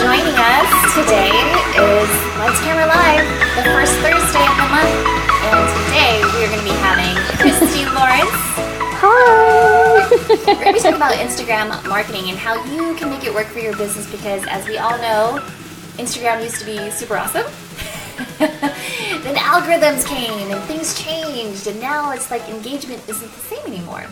Joining us today is Lights Camera Live, the first Thursday of the month. And today we are going to be having Christy Lawrence. Hi! We're going to be talking about Instagram marketing and how you can make it work for your business because, as we all know, Instagram used to be super awesome. Then algorithms came and things changed, and now it's like engagement isn't the same anymore.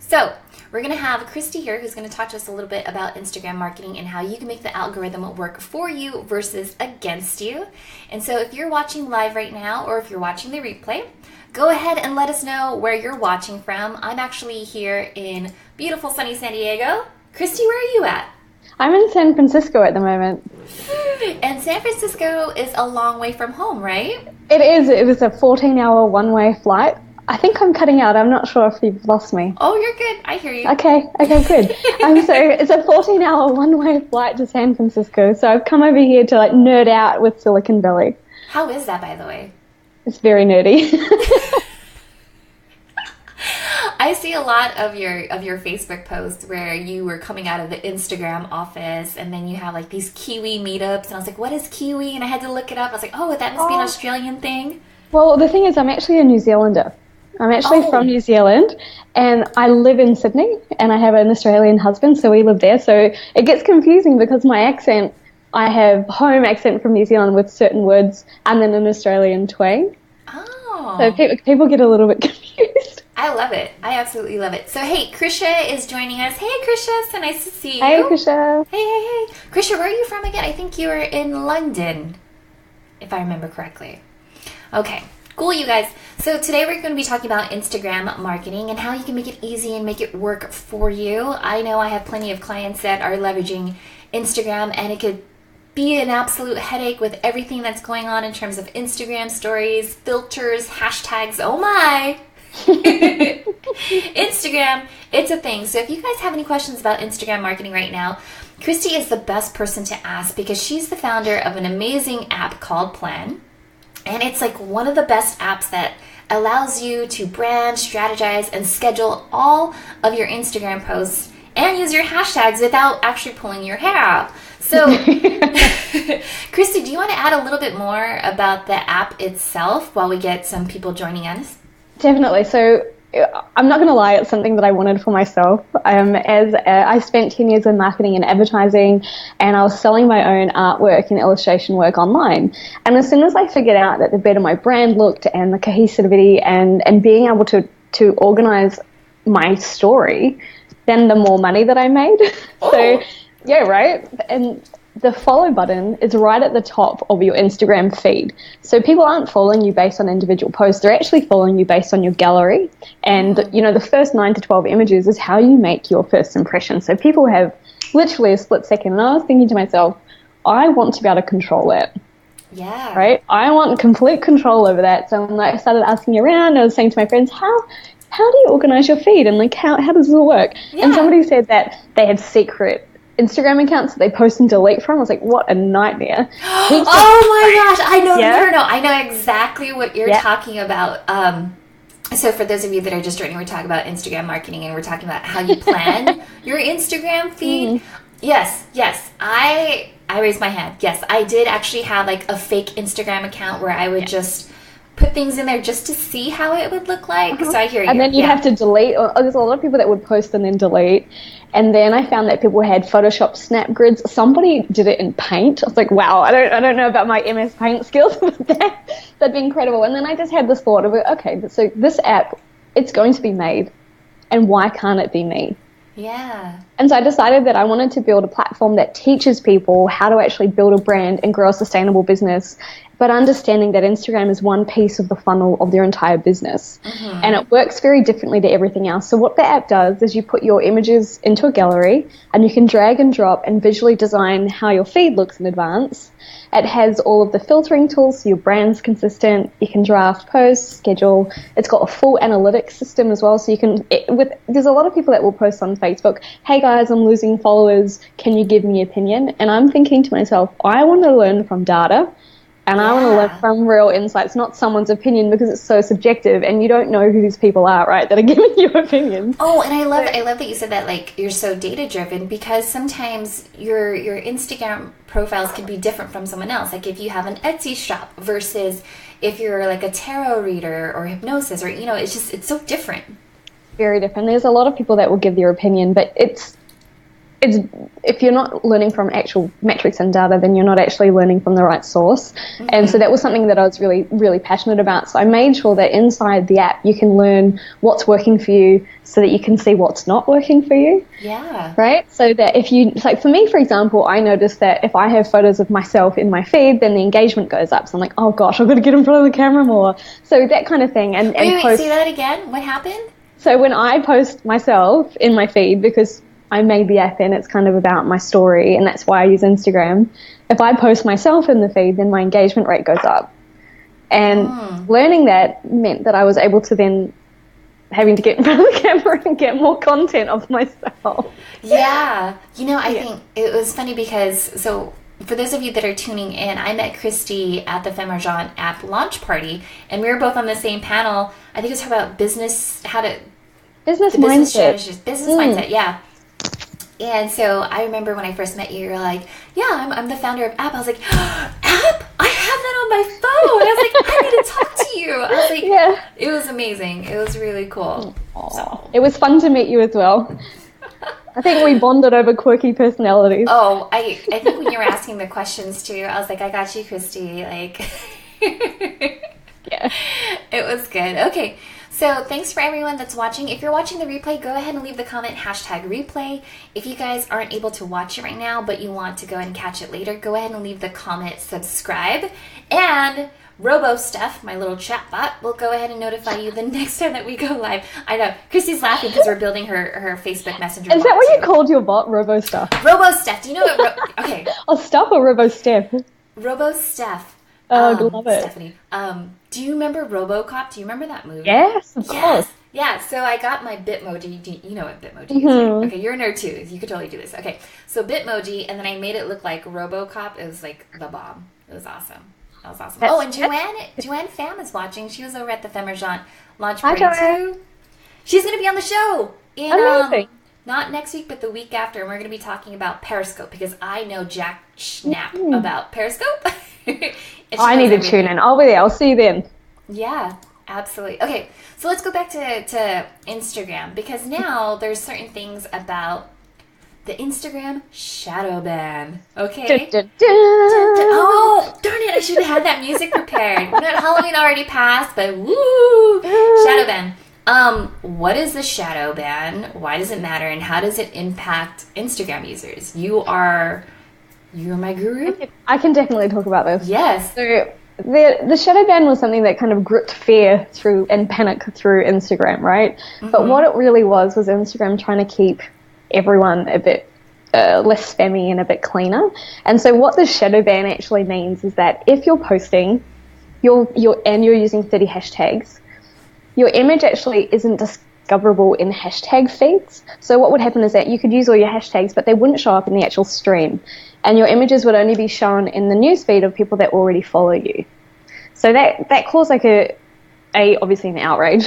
So we're going to have Christy here who's going to talk to us a little bit about Instagram marketing and how you can make the algorithm work for you versus against you. And so if you're watching live right now or if you're watching the replay, go ahead and let us know where you're watching from. I'm actually here in beautiful sunny San Diego. Christy, where are you at? I'm in San Francisco at the moment. And San Francisco is a long way from home, right? It is. It was a 14-hour one-way flight. I think I'm cutting out. I'm not sure if you've lost me. Oh, you're good. I hear you. Okay, good. So it's a 14-hour one-way flight to San Francisco. So I've come over here to nerd out with Silicon Valley. How is that, by the way? It's very nerdy. I see a lot of your Facebook posts where you were coming out of the Instagram office and then you have these Kiwi meetups and I was like, what is Kiwi? And I had to look it up. I was like, oh, that must be an Australian thing. Well, the thing is, I'm actually a New Zealander. I'm actually from New Zealand and I live in Sydney and I have an Australian husband, so we live there. So it gets confusing because my accent, I have home accent from New Zealand with certain words and then an Australian twang. Oh. So people get a little bit confused. I love it. I absolutely love it. So, hey, Krisha is joining us. Hey, Krisha. So nice to see you. Hey, Krisha. Hey. Krisha, where are you from again? I think you were in London, if I remember correctly. Okay. Cool, you guys. So today we're going to be talking about Instagram marketing and how you can make it easy and make it work for you. I know I have plenty of clients that are leveraging Instagram and it could be an absolute headache with everything that's going on in terms of Instagram stories, filters, hashtags. Oh my! Instagram, it's a thing. So if you guys have any questions about Instagram marketing right now, Christy is the best person to ask because she's the founder of an amazing app called Plan. And it's one of the best apps that allows you to brand, strategize, and schedule all of your Instagram posts and use your hashtags without actually pulling your hair out. So, Christy, do you want to add a little bit more about the app itself while we get some people joining us? Definitely. So I'm not going to lie, it's something that I wanted for myself. I spent 10 years in marketing and advertising, and I was selling my own artwork and illustration work online. And as soon as I figured out that the better my brand looked and the cohesivity and being able to organize my story, then the more money that I made. Oh. So, yeah, right? And the follow button is right at the top of your Instagram feed. So people aren't following you based on individual posts. They're actually following you based on your gallery. And, the first 9 to 12 images is how you make your first impression. So people have literally a split second. And I was thinking to myself, I want to be able to control that. Yeah. Right? I want complete control over that. So I started asking around. I was saying to my friends, how do you organize your feed? And how does this all work? Yeah. And somebody said that they have secret Instagram accounts that they post and delete from. I was like, what a nightmare. Oh my gosh, I know. Yeah. No, I know exactly what you're talking about. So for those of you that are just joining, we're talking about Instagram marketing and we're talking about how you plan your Instagram feed. Yes, I raised my hand. Yes, I did actually have a fake Instagram account where I would just put things in there just to see how it would look like. So I hear you. And then you'd have to delete. There's a lot of people that would post and then delete. And then I found that people had Photoshop snap grids. Somebody did it in Paint. I was like, wow, I don't know about my MS Paint skills, but that'd be incredible. And then I just had this thought of, okay, so this app, it's going to be made. And why can't it be me? Yeah. And so I decided that I wanted to build a platform that teaches people how to actually build a brand and grow a sustainable business, but understanding that Instagram is one piece of the funnel of their entire business. And it works very differently to everything else. So what the app does is you put your images into a gallery and you can drag and drop and visually design how your feed looks in advance. It has all of the filtering tools so your brand's consistent. You can draft posts, schedule. It's got a full analytics system as well. So you can, there's a lot of people that will post on Facebook, hey guys, I'm losing followers. Can you give me an opinion? And I'm thinking to myself, I want to learn from data And I want to learn from real insights, not someone's opinion, because it's so subjective and you don't know who these people are, right, that are giving you opinions. Oh, and I love that you said that, like, you're so data driven, because sometimes your Instagram profiles can be different from someone else. Like if you have an Etsy shop versus if you're like a tarot reader or hypnosis, or, you know, it's so different. Very different. There's a lot of people that will give their opinion, but it's if you're not learning from actual metrics and data, then you're not actually learning from the right source. Mm-hmm. And so that was something that I was really, really passionate about. So I made sure that inside the app you can learn what's working for you so that you can see what's not working for you. Yeah. Right? So that if you, like for me, for example, I noticed that if I have photos of myself in my feed, then the engagement goes up. So I'm like, oh gosh, I've got to get in front of the camera more. So that kind of thing. Wait, say that again? What happened? So when I post myself in my feed, because I made the app and it's kind of about my story, and that's why I use Instagram. If I post myself in the feed, then my engagement rate goes up. And learning that meant that I was able to then having to get in front of the camera and get more content of myself. Yeah. You know, I think it was funny because, so for those of you that are tuning in, I met Christy at the Femergent app launch party, and we were both on the same panel. I think it was about business mindset, yeah. And so I remember when I first met you, you were like, yeah, I'm the founder of App. I was like, App? I have that on my phone. I was like, I need to talk to you. I was like, It was amazing. It was really cool. So. It was fun to meet you as well. I think we bonded over quirky personalities. Oh, I think when you were asking the questions too, I was like, I got you, Christy. Like, yeah. It was good. Okay. So thanks for everyone that's watching. If you're watching the replay, go ahead and leave the comment #replay. If you guys aren't able to watch it right now, but you want to go ahead and catch it later, go ahead and leave the comment, subscribe, and RoboStuff, my little chat bot, will go ahead and notify you the next time that we go live. I know, Christy's laughing because we're building her Facebook Messenger bot. Is that what you called your bot, RoboStuff? RoboStuff. Do you know what? Okay. Oh, stuff or RoboStuff? RoboStuff. Oh, love it. Stephanie. Do you remember RoboCop? Do you remember that movie? Yes, of course. Yeah, so I got my Bitmoji. You know what Bitmoji is, right? Okay, you're a nerd too. You could totally do this. Okay, so Bitmoji, and then I made it look like RoboCop. It was like the bomb. It was awesome. That was awesome. And Joanne Pham is watching. She was over at the Femergent launch party too. She's going to be on the show. Amazing. Not next week, but the week after, and we're going to be talking about Periscope, because I know jack snap about Periscope. I need to tune in. I'll be there. I'll see you then. Yeah, absolutely. Okay, so let's go back to Instagram, because now there's certain things about the Instagram shadow ban. Okay? Dun, dun, dun. Oh, darn it. I should have had that music prepared. Halloween already passed, but woo! Shadow ban. What is the shadow ban? Why does it matter? And how does it impact Instagram users? You're my guru? I can definitely talk about this. Yes. So the shadow ban was something that kind of gripped fear through and panic through Instagram, right? Mm-hmm. But what it really was Instagram trying to keep everyone a bit less spammy and a bit cleaner. And so what the shadow ban actually means is that if you're posting you're using 30 hashtags, your image actually isn't discoverable in hashtag feeds. So what would happen is that you could use all your hashtags, but they wouldn't show up in the actual stream. And your images would only be shown in the newsfeed of people that already follow you. So that caused like obviously an outrage.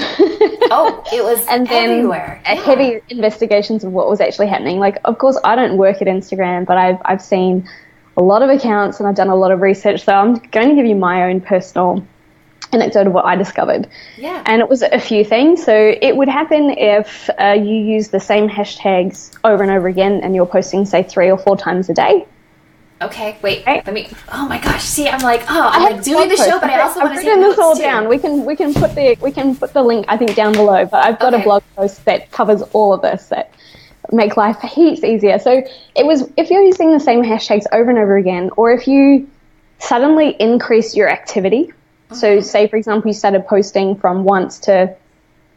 Oh, it was and then everywhere. Yeah. Heavy investigations of what was actually happening. Like, of course, I don't work at Instagram, but I've seen a lot of accounts and I've done a lot of research. So I'm going to give you my own personal anecdote of what I discovered. Yeah. And it was a few things. So it would happen if you use the same hashtags over and over again and you're posting, say, 3 or 4 times a day. Okay, wait, let me, oh my gosh, see, I'm like, I'm like doing the show, but I also want to say this all down. We can put the link, I think, down below, but I've got a blog post that covers all of this that make life heaps easier. So it was, if you're using the same hashtags over and over again, or if you suddenly increase your activity, so say, for example, you started posting from once to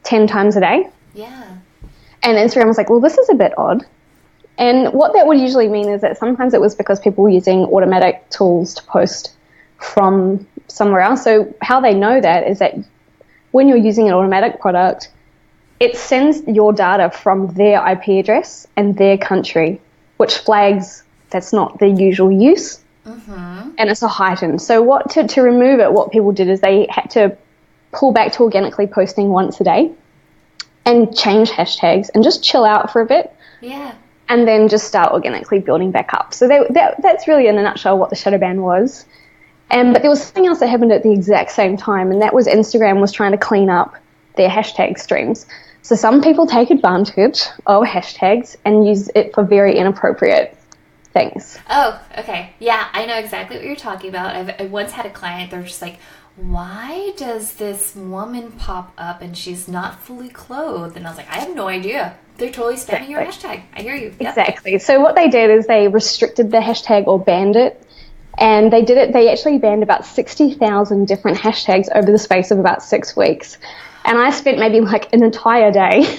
10 times a day. Yeah. And Instagram was like, well, this is a bit odd. And what that would usually mean is that sometimes it was because people were using automatic tools to post from somewhere else. So how they know that is that when you're using an automatic product, it sends your data from their IP address and their country, which flags that's not the usual use. Mm-hmm. and it's a heightened. So to remove it, what people did is they had to pull back to organically posting once a day and change hashtags and just chill out for a bit. Yeah. And then just start organically building back up. So that's really in a nutshell what the shadow ban was. But there was something else that happened at the exact same time, and that was Instagram was trying to clean up their hashtag streams. So some people take advantage of hashtags and use it for very inappropriate things. Oh, okay. Yeah, I know exactly what you're talking about. I once had a client, they're just like, why does this woman pop up and she's not fully clothed? And I was like, I have no idea. They're totally spamming your hashtag. I hear you. Yep. Exactly. So what they did is they restricted the hashtag or banned it. And they actually banned about 60,000 different hashtags over the space of about 6 weeks. And I spent maybe like an entire day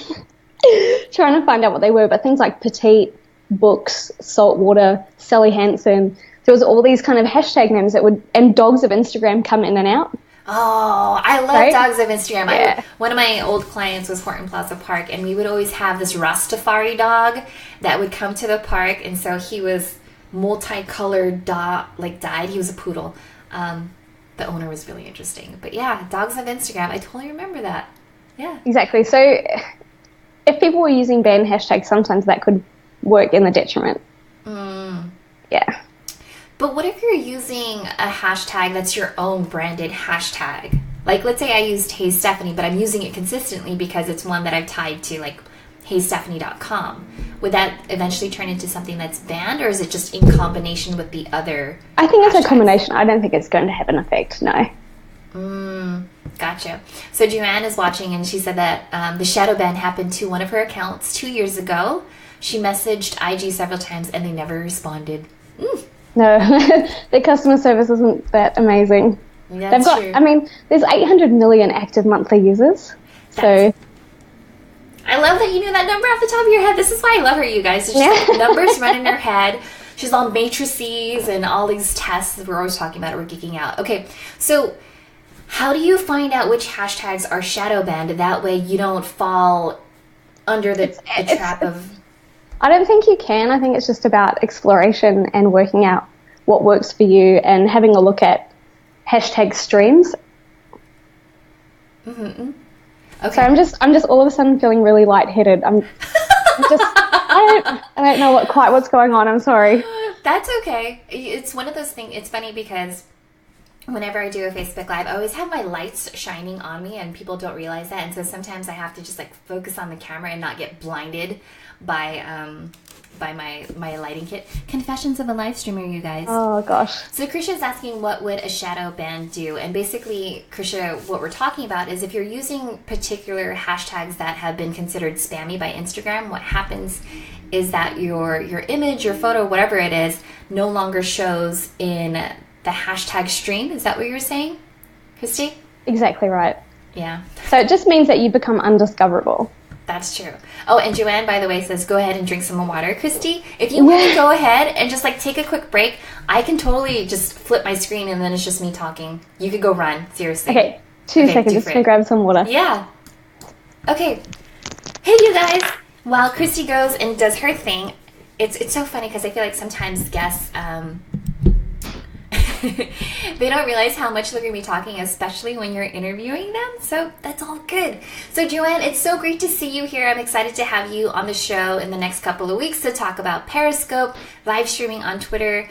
trying to find out what they were. But things like petite, books, saltwater, Sally Hansen, there was all these kind of hashtag names and dogs of Instagram come in and out. Oh, I love dogs of Instagram. Yeah. One of my old clients was Horton Plaza Park, and we would always have this Rastafari dog that would come to the park, and so he was multicolored dyed. He was a poodle. The owner was really interesting. But yeah, dogs of Instagram. I totally remember that. Yeah. Exactly. So if people were using banned hashtags, sometimes that could work in the detriment. Yeah. But what if you're using a hashtag that's your own branded hashtag? Like, let's say I used Hey Stephanie, but I'm using it consistently because it's one that I've tied to, like, heystephanie.com. Would that eventually turn into something that's banned, or is it just in combination with the other I think it's hashtags? a combination. I don't think it's going to have an effect, no. Gotcha. So Joanne is watching, and she said that the shadow ban happened to one of her accounts 2 years ago. She messaged IG several times, and they never responded. No, their customer service isn't that amazing. That's true. I mean, there's 800 million active monthly users. So I love that you knew that number off the top of your head. This is why I love her, you guys. It's just like numbers run in her head. She's on matrices and all these tests that we're always talking about. We're geeking out. Okay, so how do you find out which hashtags are shadow banned? That way you don't fall under the trap of... I don't think you can. I think it's just about exploration and working out what works for you and having a look at hashtag streams. Okay. So I'm just all of a sudden feeling really lightheaded. I don't know what's going on. I'm sorry. That's okay. It's one of those things. It's funny because whenever I do a Facebook Live, I always have my lights shining on me, and people don't realize that. And so sometimes I have to just like focus on the camera and not get blinded by my lighting kit. Confessions of a live streamer, you guys. Oh gosh. So Krisha is asking, what would a shadow ban do? And basically, Krisha, what we're talking about is if you're using particular hashtags that have been considered spammy by Instagram, what happens is that your image, your photo, whatever it is, no longer shows in the hashtag stream. Is that what you're saying, Christy? Exactly right. Yeah. So it just means that you become undiscoverable. That's true. Oh, and Joanne, by the way, says go ahead and drink some more water. Christy, if you want to go ahead and just like take a quick break, I can totally just flip my screen and then it's just me talking. You could go run, seriously. Okay, two seconds. Just gonna grab some water. Yeah. Okay. Hey, you guys. While Christy goes and does her thing, it's so funny because I feel like sometimes guests they don't realize how much they're going to be talking, especially when you're interviewing them. So that's all good. So Joanne, it's so great to see you here. I'm excited to have you on the show in the next couple of weeks to talk about Periscope, live streaming on Twitter.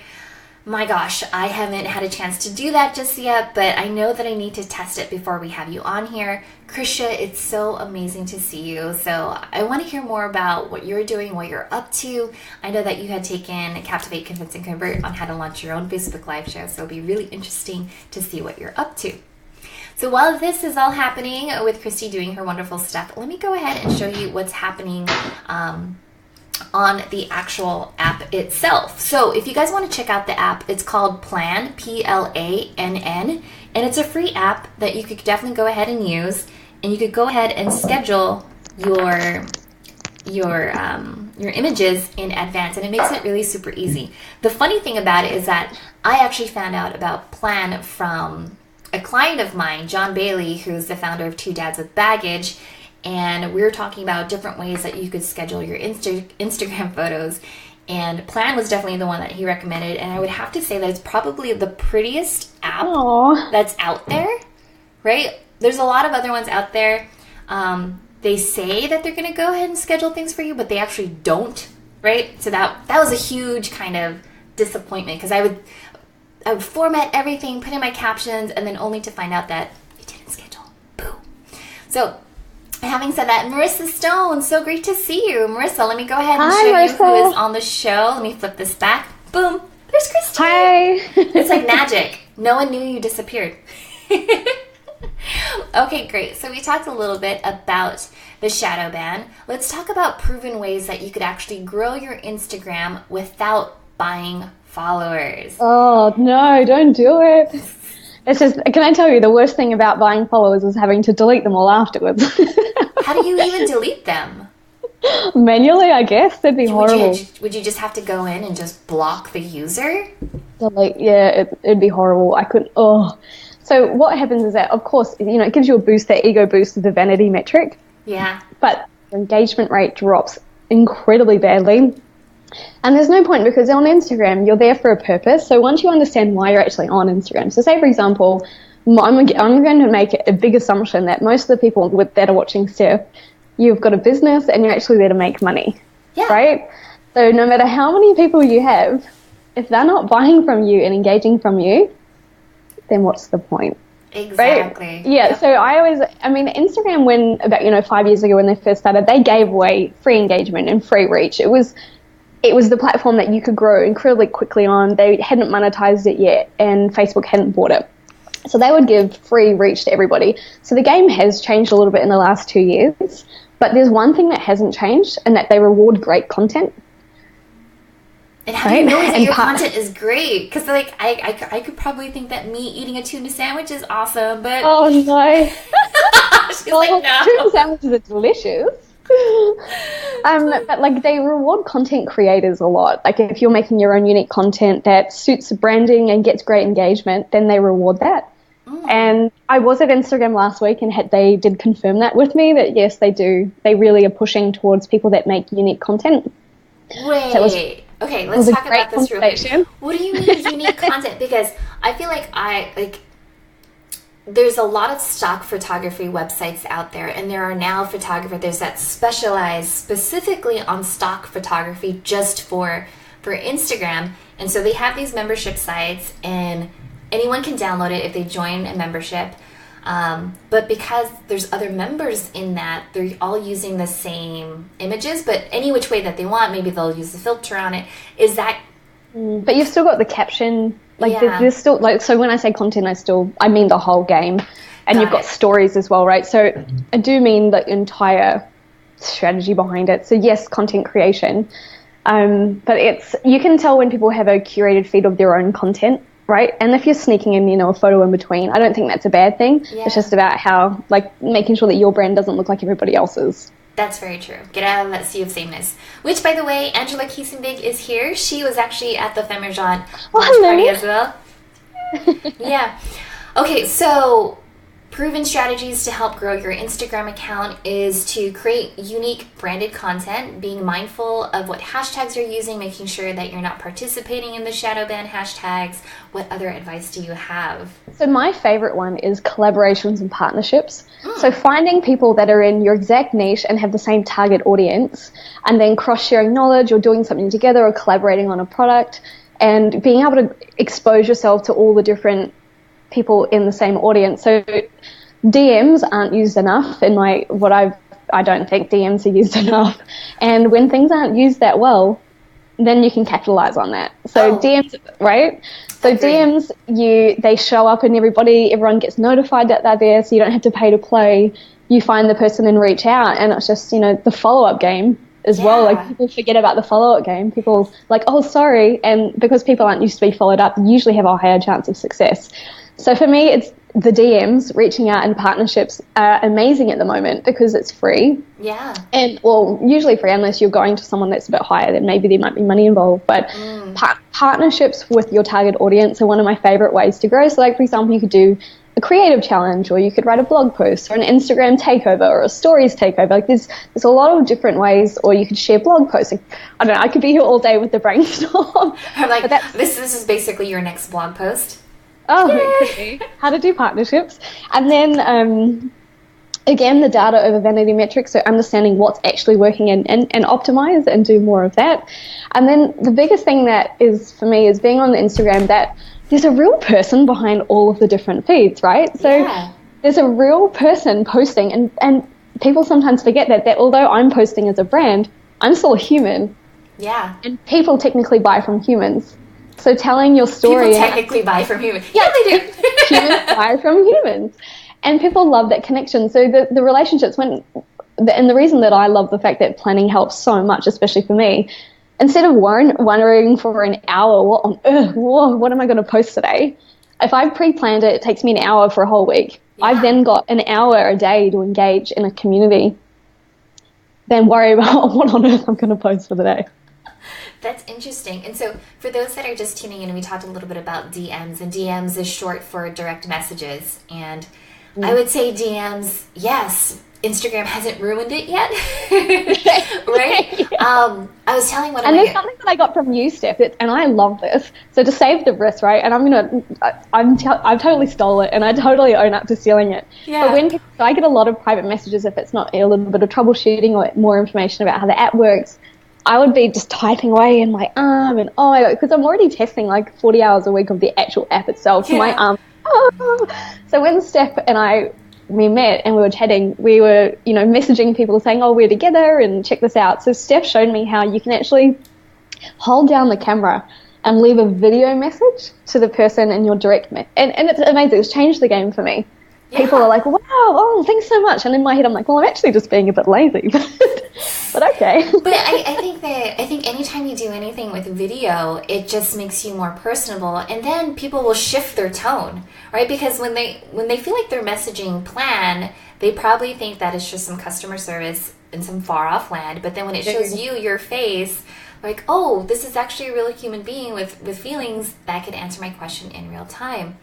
My gosh, I haven't had a chance to do that just yet, but I know that I need to test it before we have you on here. Krisha, it's so amazing to see you. So I want to hear more about what you're doing, what you're up to. I know that you had taken Captivate, Convince, and Convert on how to launch your own Facebook Live show, so it'll be really interesting to see what you're up to. So while this is all happening with Christy doing her wonderful stuff, let me go ahead and show you what's happening on the actual app itself. So if you guys want to check out the app, it's called Plann, Plann, and it's a free app that you could definitely go ahead and use, and you could go ahead and schedule your images in advance, and it makes it really super easy. The funny thing about it is that I actually found out about Plann from a client of mine, John Bailey, who's the founder of Two Dads with Baggage. And we were talking about different ways that you could schedule your Instagram photos. And Plan was definitely the one that he recommended. And I would have to say that it's probably the prettiest app that's out there, right? There's a lot of other ones out there. They say that they're going to go ahead and schedule things for you, but they actually don't, right? So that was a huge kind of disappointment, because I would format everything, put in my captions, and then only to find out that it didn't schedule. Boo. So having said that, Marissa Stone, so great to see you. Marissa, let me go ahead and show you who is on the show. Let me flip this back. Boom. There's Christy. Hi. It's like magic. No one knew you disappeared. Okay, great. So we talked a little bit about the shadow ban. Let's talk about proven ways that you could actually grow your Instagram without buying followers. Oh, no, don't do it. It's just, can I tell you, the worst thing about buying followers is having to delete them all afterwards. How do you even delete them? Manually, I guess. That'd be horrible. Would you just have to go in and just block the user? Yeah, it'd be horrible. So what happens is that, of course, it gives you a boost, that ego boost of the vanity metric. Yeah. But the engagement rate drops incredibly badly. And there's no point, because on Instagram, you're there for a purpose. So once you understand why you're actually on Instagram. So say, for example, I'm going to make a big assumption that most of the people that are watching Steph, you've got a business and you're actually there to make money. Yeah. Right? So no matter how many people you have, if they're not buying from you and engaging from you, then what's the point? Exactly. Right? Yeah. So Instagram, about 5 years ago when they first started, they gave away free engagement and free reach. It was the platform that you could grow incredibly quickly on. They hadn't monetized it yet, and Facebook hadn't bought it. So they would give free reach to everybody. So the game has changed a little bit in the last 2 years, but there's one thing that hasn't changed, and that they reward great content. And how do you know that your content is great? Because I could probably think that me eating a tuna sandwich is awesome, but... Oh, no. She's like, no. Tuna sandwiches are delicious. But they reward content creators a lot. Like, if you're making your own unique content that suits branding and gets great engagement, then they reward that. And I was at Instagram last week, and they did confirm that with me, that yes, they do. They really are pushing towards people that make unique content. Wait. Okay, let's talk about this real quick. What do you mean unique content? Because I feel like there's a lot of stock photography websites out there, and there are now photographers that specialize specifically on stock photography just for Instagram. And so they have these membership sites, and anyone can download it if they join a membership. But because there's other members in that, they're all using the same images, but any which way that they want. Maybe they'll use the filter on it. Is that... But you've still got the caption. There's still, so when I say content, I mean the whole game. And you've got stories as well, right? So I do mean the entire strategy behind it. So yes, content creation. But you can tell when people have a curated feed of their own content, right? And if you're sneaking in, a photo in between, I don't think that's a bad thing. Yeah. It's just about how, making sure that your brand doesn't look like everybody else's. That's very true. Get out of that sea of sameness. Which, by the way, Angela Kiesenbig is here. She was actually at the Femergent launch party as well. Yeah. Okay, so proven strategies to help grow your Instagram account is to create unique branded content, being mindful of what hashtags you're using, making sure that you're not participating in the shadow ban hashtags. What other advice do you have? So my favorite one is collaborations and partnerships. So finding people that are in your exact niche and have the same target audience, and then cross-sharing knowledge or doing something together or collaborating on a product, and being able to expose yourself to all the different people in the same audience. So DMs aren't used enough I don't think DMs are used enough. And when things aren't used that well, then you can capitalize on that. So DMs, right? So DMs, they show up and everyone gets notified that they're there, so you don't have to pay to play. You find the person and reach out, and it's just, the follow-up game as well. People forget about the follow-up game. People oh, sorry. And because people aren't used to be followed up, you usually have a higher chance of success. So for me, it's the DMs, reaching out, and partnerships are amazing at the moment because it's free. Yeah. And, usually free unless you're going to someone that's a bit higher, then maybe there might be money involved. But partnerships with your target audience are one of my favorite ways to grow. So, for example, you could do a creative challenge, or you could write a blog post, or an Instagram takeover, or a stories takeover. Like there's a lot of different ways, or you could share blog posts. Like, I don't know, I could be here all day with the brainstorm. I'm like, this is basically your next blog post. Oh, it could be. How to do partnerships. And then, again, the data over vanity metrics, so understanding what's actually working and optimize and do more of that. And then the biggest thing that is, for me, is being on Instagram, that there's a real person behind all of the different feeds, right? So there's a real person posting, and people sometimes forget that although I'm posting as a brand, I'm still a human. Yeah. And people technically buy from humans. So telling your story... People technically buy from humans. Yeah, they do. Humans buy from humans. And people love that connection. So the relationships, and the reason that I love the fact that planning helps so much, especially for me, instead of wondering for an hour, what on earth, what am I going to post today? If I've pre-planned it, it takes me an hour for a whole week. Yeah. I've then got an hour a day to engage in a community, then worry about what on earth I'm going to post for the day. That's interesting. And so for those that are just tuning in, we talked a little bit about DMs, and DMs is short for direct messages. And I would say DMs, yes, Instagram hasn't ruined it yet, right? I was telling one of there's something that I got from you, Steph, and I love this. So to save the risk, right? And I've totally stole it, and I totally own up to stealing it. Yeah. But so I get a lot of private messages if it's not a little bit of troubleshooting or more information about how the app works. I would be just typing away in my arm, and oh my God, because I'm already testing like 40 hours a week of the actual app itself. So my arm. Oh. So when Steph and we met and we were chatting, we were, messaging people saying, oh, we're together and check this out. So Steph showed me how you can actually hold down the camera and leave a video message to the person in your direct and it's amazing. It's changed the game for me. Yeah. People are like, wow, oh, thanks so much. And in my head, I'm like, well, I'm actually just being a bit lazy. But okay. But I think anytime you do anything with video, it just makes you more personable, and then people will shift their tone, right? Because when they feel like their messaging plan, they probably think that it's just some customer service in some far off land. But then when it shows you your face, like, oh, this is actually a real human being with feelings that could answer my question in real time.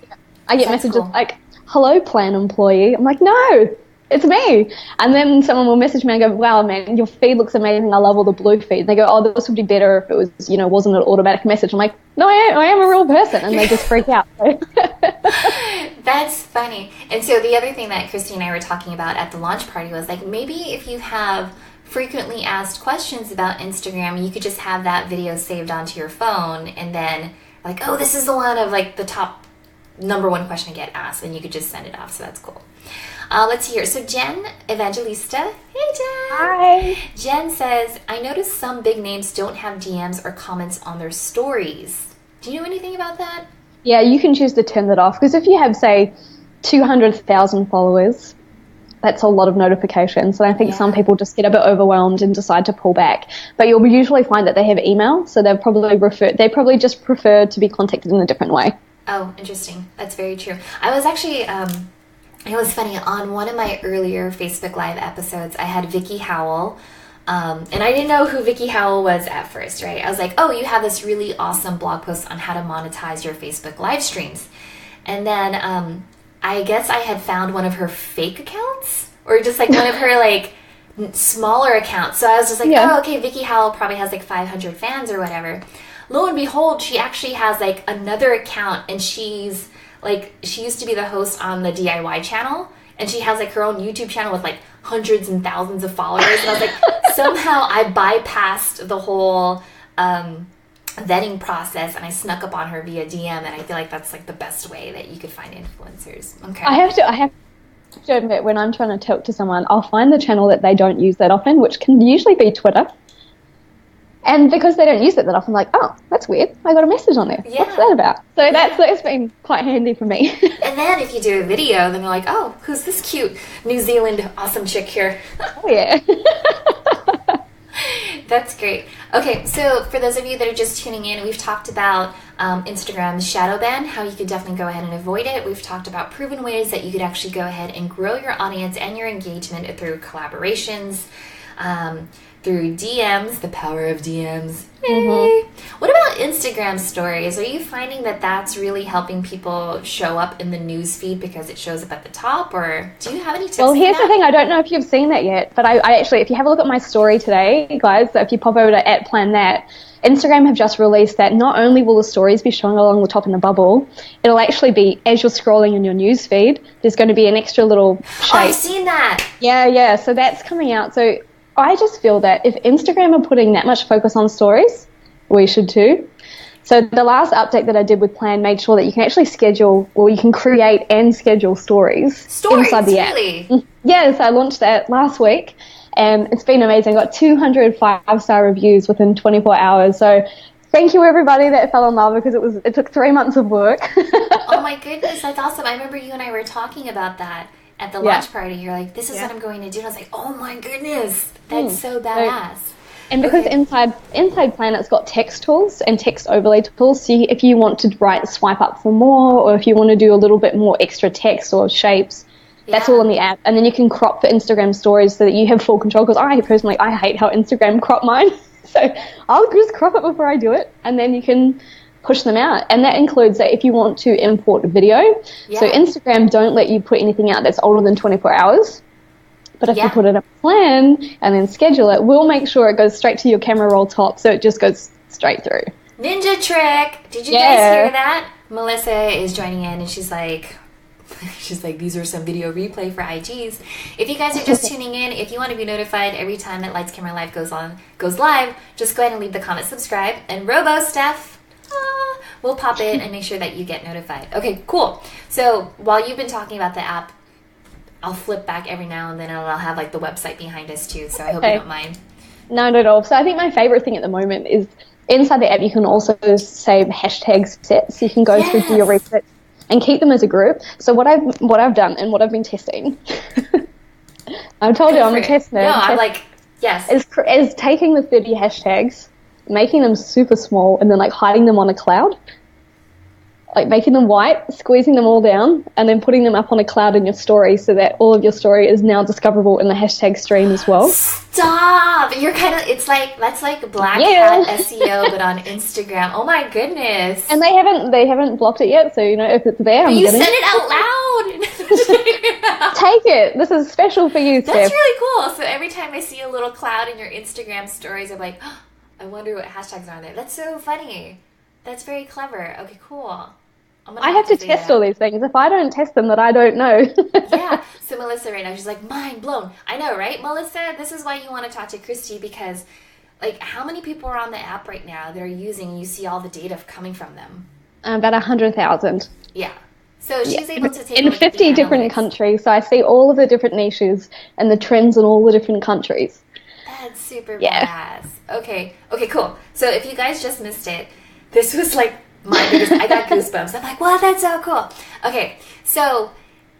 I get messages like, hello, plan employee. I'm like, no, it's me. And then someone will message me and go, wow, man, your feed looks amazing. I love all the blue feed. And they go, oh, this would be better if it was, wasn't an automatic message. I'm like, no, I am a real person. And they just freak out. That's funny. And so the other thing that Christy and I were talking about at the launch party was like, maybe if you have frequently asked questions about Instagram, you could just have that video saved onto your phone, and then like, oh, this is the one of like the top number one question I get asked, and you could just send it off. So that's cool. Let's see here. So Jenn Evangelista. Hey, Jenn. Hi. Jenn says, I noticed some big names don't have DMs or comments on their stories. Do you know anything about that? Yeah, you can choose to turn that off, because if you have, say, 200,000 followers, that's a lot of notifications. And I think some people just get a bit overwhelmed and decide to pull back. But you'll usually find that they have email, so they probably just prefer to be contacted in a different way. Oh, interesting. That's very true. I was actually, it was funny, on one of my earlier Facebook Live episodes, I had Vicky Howell, and I didn't know who Vicky Howell was at first, right? I was like, oh, you have this really awesome blog post on how to monetize your Facebook live streams. And then I guess I had found one of her fake accounts, or just like one of her like smaller accounts. So I was just like, oh, okay, Vicky Howell probably has like 500 fans or whatever. Lo and behold, she actually has like another account, and she used to be the host on the DIY channel, and she has like her own YouTube channel with like hundreds and thousands of followers. And I was like, somehow I bypassed the whole vetting process, and I snuck up on her via DM, and I feel like that's like the best way that you could find influencers. Okay. I have to admit, when I'm trying to talk to someone, I'll find the channel that they don't use that often, which can usually be Twitter. And because they don't use it that often, I'm like, oh, that's weird. I got a message on there. Yeah. What's that about? So that's been quite handy for me. And then if you do a video, then you're like, oh, who's this cute New Zealand awesome chick here? Oh, yeah. That's great. Okay, so for those of you that are just tuning in, we've talked about Instagram's shadow ban, how you could definitely go ahead and avoid it. We've talked about proven ways that you could actually go ahead and grow your audience and your engagement through collaborations, through DMs, the power of DMs. Yay! What about Instagram stories? Are you finding that that's really helping people show up in the news feed because it shows up at the top, or do you have any tips? Well, here's the thing. I don't know if you've seen that yet, but I actually, if you have a look at my story today, guys, so if you pop over to @PlanThat, Instagram have just released that not only will the stories be showing along the top in the bubble, it'll actually be, as you're scrolling in your news feed, there's going to be an extra little shape. Oh, I've seen that. Yeah. So that's coming out. So I just feel that if Instagram are putting that much focus on stories, we should too. So the last update that I did with Plan made sure that you can actually schedule, or you can create and schedule stories inside the app. Really? Yes, I launched that last week, and it's been amazing. I got 200 5-star reviews within 24 hours. So thank you, everybody that fell in love, because it took 3 months of work. Oh my goodness, that's awesome. I remember you and I were talking about that at the launch party. You're like, this is what I'm going to do. And I was like, oh my goodness, that's so badass. And because inside Plan, it's got text tools and text overlay tools. So if you want to swipe up for more, or if you want to do a little bit more extra text or shapes, that's all in the app. And then you can crop for Instagram stories so that you have full control. Because I hate how Instagram crop mine. So I'll just crop it before I do it, and then you can push them out. And that includes that if you want to import a video. So Instagram don't let you put anything out that's older than 24 hours. But if you put it in a Plan and then schedule it, we'll make sure it goes straight to your camera roll top, so it just goes straight through. Ninja trick! Did you guys hear that? Melissa is joining in, and she's like, these are some video replay for IGs. If you guys are just tuning in, if you want to be notified every time that Lights Camera Live goes live, just go ahead and leave the comment, subscribe, and Robo Steph, we'll pop in and make sure that you get notified. Okay, cool. So while you've been talking about the app, I'll flip back every now and then, and I'll have like the website behind us too, so I hope you don't mind. No, not at all. So I think my favorite thing at the moment is inside the app you can also save hashtags set, so you can go through your research and keep them as a group. So what I've done and what I've been testing, I've told you I'm a test nerd. No, I'm like, yes. Is taking the 30 hashtags, making them super small, and then like hiding them on a cloud. Like making them white, squeezing them all down, and then putting them up on a cloud in your story so that all of your story is now discoverable in the hashtag stream as well. Stop! You're that's like Black Hat SEO but on Instagram. Oh my goodness! And they haven't blocked it yet, so if it's there, you said it out loud. Take it. This is special for you, Steph. That's really cool. So every time I see a little cloud in your Instagram stories, I'm like, oh, I wonder what hashtags are on there. That's so funny. That's very clever. Okay, cool. I have to test all these things. If I don't test them, then I don't know. Yeah. So Melissa right now, she's like, mind blown. I know, right, Melissa? This is why you want to talk to Christy, because like how many people are on the app right now that are using, you see all the data coming from them? About 100,000. Yeah. So she's able to take in 50 different countries. So I see all of the different niches and the trends in all the different countries. That's super badass. Okay, cool. So if you guys just missed it, this was like mine because I got goosebumps. I'm like, wow, that's so cool. Okay, so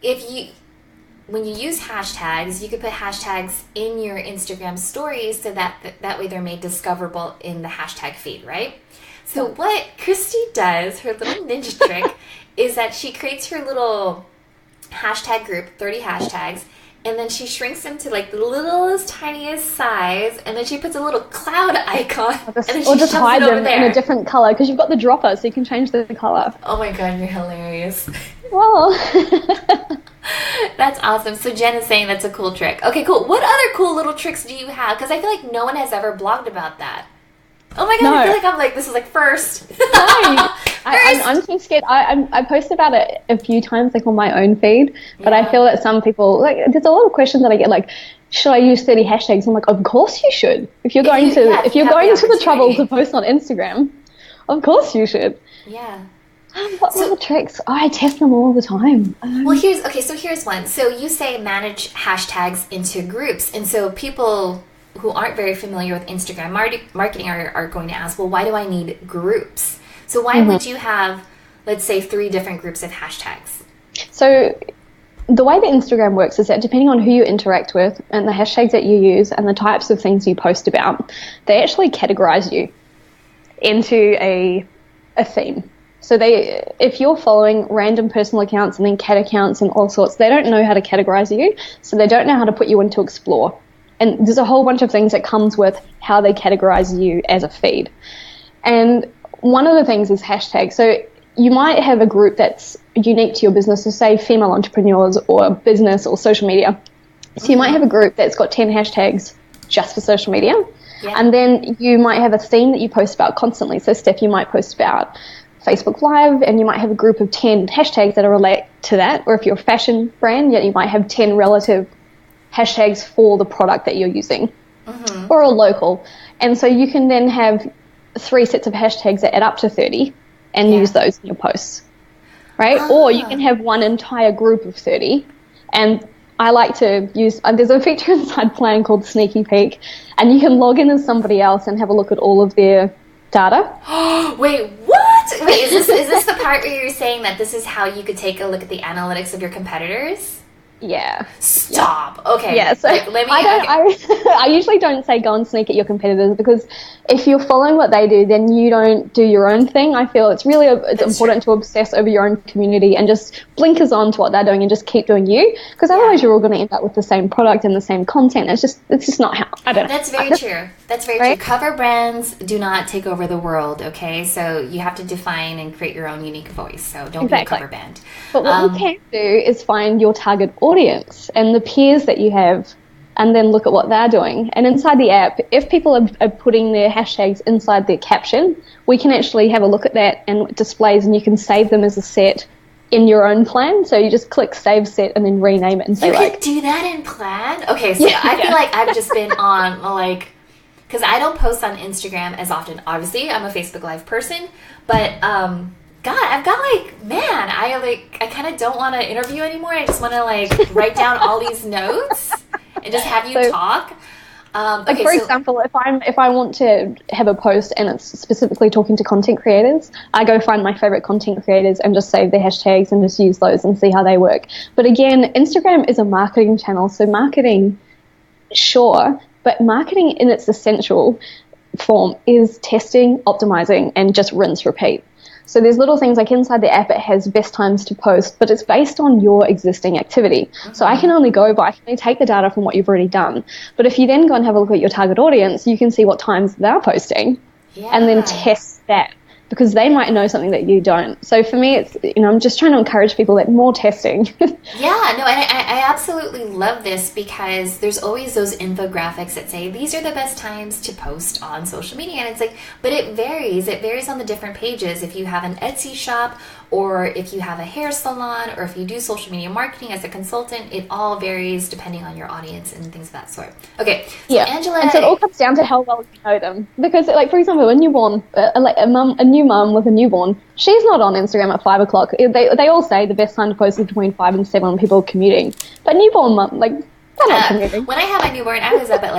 when you use hashtags, you could put hashtags in your Instagram stories so that way they're made discoverable in the hashtag feed, right? So what Christy does, her little ninja trick, is that she creates her little hashtag group, 30 hashtags, and then she shrinks them to like the littlest, tiniest size, and then she puts a little cloud icon, or just hide them in a different color, because you've got the dropper, so you can change the color. Oh my god, you're hilarious. Well, that's awesome. So Jen is saying that's a cool trick. Okay, cool. What other cool little tricks do you have? Because I feel like no one has ever blogged about that. Oh my god, no. I feel like this is like first. No. I'm too scared. I post about it a few times, like on my own feed, but I feel that some people, like, there's a lot of questions that I get, like, should I use 30 hashtags? I'm like, of course you should. If you're going to the trouble to post on Instagram, of course you should. Yeah. What other tricks? I test them all the time. Well, here's one. So you say manage hashtags into groups, and so people who aren't very familiar with Instagram marketing are going to ask, well, why do I need groups? So why would you have, let's say, 3 different groups of hashtags? So the way that Instagram works is that depending on who you interact with and the hashtags that you use and the types of things you post about, they actually categorize you into a theme. So if you're following random personal accounts and then cat accounts and all sorts, they don't know how to categorize you, so they don't know how to put you into explore. And there's a whole bunch of things that comes with how they categorize you as a feed. And one of the things is hashtags. So you might have a group that's unique to your business, so say female entrepreneurs or business or social media. So you might have a group that's got 10 hashtags just for social media. Yeah. And then you might have a theme that you post about constantly. So Steph, you might post about Facebook Live, and you might have a group of 10 hashtags that are related to that. Or if you're a fashion brand, you might have 10 relative hashtags for the product that you're using, or a local. And so you can then have 3 sets of hashtags that add up to 30 and use those in your posts, right? Or you can have one entire group of 30. And I like to use, there's a feature inside Plan called Sneaky Peek, and you can log in as somebody else and have a look at all of their data. Wait, what? Wait, is this the part where you're saying that this is how you could take a look at the analytics of your competitors? Yeah. Stop. Yeah. Okay. Yeah. So I usually don't say go and sneak at your competitors, because if you're following what they do, then you don't do your own thing. I feel it's important to obsess over your own community and just blinkers on to what they're doing and just keep doing you, because otherwise you're all going to end up with the same product and the same content. It's just not how, I don't know. That's very true. That's very true. Cover brands do not take over the world, okay? So you have to define and create your own unique voice. So don't be a cover band. But what you can do is find your target audience and the peers that you have, and then look at what they're doing. And inside the app, if people are putting their hashtags inside their caption, we can actually have a look at that and it displays, and you can save them as a set in your own plan. So you just click save set and then rename it and say, you can do that in Plan? Okay, so I feel like I've just been on because I don't post on Instagram as often. Obviously, I'm a Facebook Live person, but God, I've got I kind of don't want to interview anymore. I just want to write down all these notes and just have you talk. Okay, for example, if I want to have a post and it's specifically talking to content creators, I go find my favorite content creators and just save their hashtags and just use those and see how they work. But again, Instagram is a marketing channel, so marketing, sure, but marketing in its essential form is testing, optimizing, and just rinse, repeat. So there's little things like inside the app, it has best times to post, but it's based on your existing activity. So I can only take the data from what you've already done. But if you then go and have a look at your target audience, you can see what times they're posting and then test that, because they might know something that you don't. So for me, it's, I'm just trying to encourage people that more testing. Yeah, no, and I absolutely love this, because there's always those infographics that say these are the best times to post on social media, and it's but it varies. It varies on the different pages. If you have an Etsy shop, or if you have a hair salon, or if you do social media marketing as a consultant, it all varies depending on your audience and things of that sort. Okay, so Angela, and so it all comes down to how well you know them. Because, for example, a newborn, a new mum with a newborn, she's not on Instagram at 5 o'clock. They all say the best time to post is between 5 and 7 when people are commuting. But newborn mum, they're not commuting. When I had my newborn, I was up at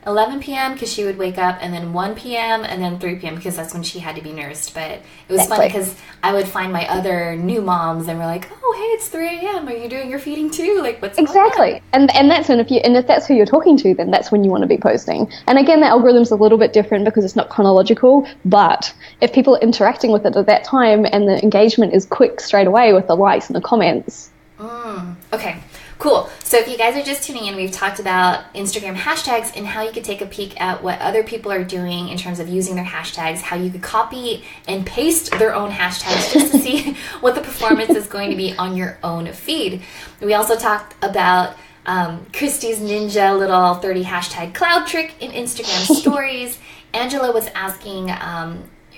11 p.m. because she would wake up, and then 1 p.m. and then 3 p.m. because that's when she had to be nursed. But it was funny because I would find my other new moms and we're like, oh, hey, it's 3 a.m. Are you doing your feeding too? What's going on? And that's when if that's who you're talking to, then that's when you want to be posting. And again, the algorithm's a little bit different because it's not chronological, but if people are interacting with it at that time and the engagement is quick straight away with the likes and the comments. Okay. Cool. So if you guys are just tuning in, we've talked about Instagram hashtags and how you could take a peek at what other people are doing in terms of using their hashtags, how you could copy and paste their own hashtags just to see what the performance is going to be on your own feed. We also talked about Christy's ninja little 30 hashtag cloud trick in Instagram stories. Angela was asking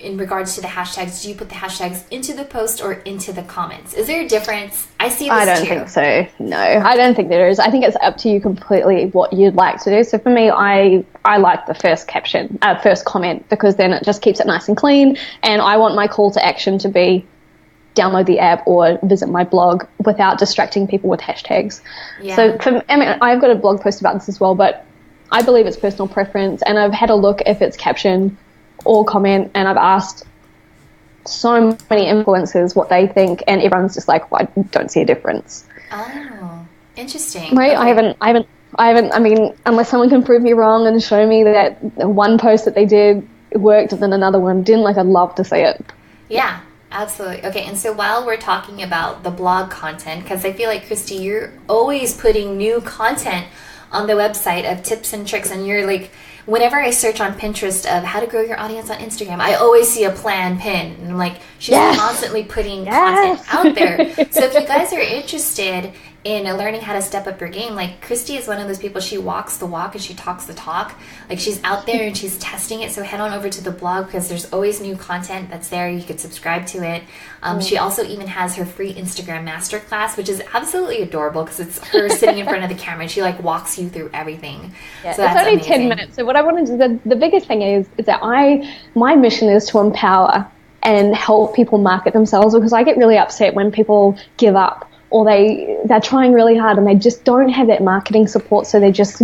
in regards to the hashtags, do you put the hashtags into the post or into the comments? Is there a difference? I see this I don't think so. No, I don't think there is. I think it's up to you completely what you'd like to do. So for me, I like the first caption, first comment, because then it just keeps it nice and clean. And I want my call to action to be download the app or visit my blog without distracting people with hashtags. Yeah. So I've got a blog post about this as well, but I believe it's personal preference. And I've had a look if it's caption or comment, and I've asked so many influencers what they think, and everyone's just like, well, I don't see a difference. Oh, interesting. Right? Okay. I haven't, unless someone can prove me wrong and show me that one post that they did worked and then another one didn't, I'd love to see it. Yeah, absolutely. Okay, and so while we're talking about the blog content, because I feel like, Christy, you're always putting new content on the website of tips and tricks, and you're like, whenever I search on Pinterest of how to grow your audience on Instagram, I always see a plan pin. And I'm like, she's constantly putting content out there. So if you guys are interested in learning how to step up your game, like Christy is one of those people, she walks the walk and she talks the talk. Like she's out there and she's testing it. So head on over to the blog because there's always new content that's there. You could subscribe to it. She also even has her free Instagram masterclass, which is absolutely adorable because it's her sitting in front of the camera and she like walks you through everything. Yeah, so it's only amazing. 10 minutes. So what I want to do, the biggest thing is that my mission is to empower and help people market themselves, because I get really upset when people give up or they're trying really hard and they just don't have that marketing support. So they just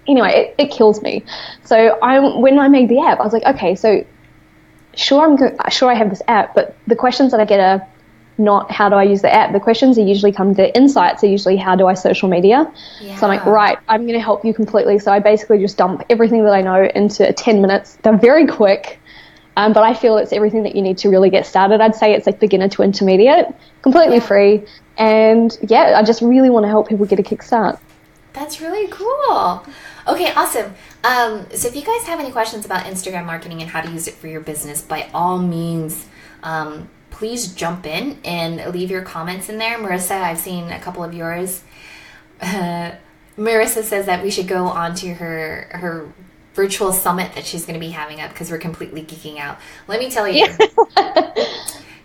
anyway, it kills me. So when I made the app, I was like, okay, so sure I have this app, but the questions that I get are not how do I use the app. The questions that usually come to insights are usually how do I social media. Yeah. So I'm like, right, I'm going to help you completely. So I basically just dump everything that I know into 10 minutes. They're very quick. But I feel it's everything that you need to really get started. I'd say it's like beginner to intermediate, completely free. And yeah, I just really want to help people get a kickstart. That's really cool. Okay, awesome. So if you guys have any questions about Instagram marketing and how to use it for your business, by all means, please jump in and leave your comments in there. Marissa, I've seen a couple of yours. Marissa says that we should go on to her virtual summit that she's going to be having up because we're completely geeking out. Let me tell you,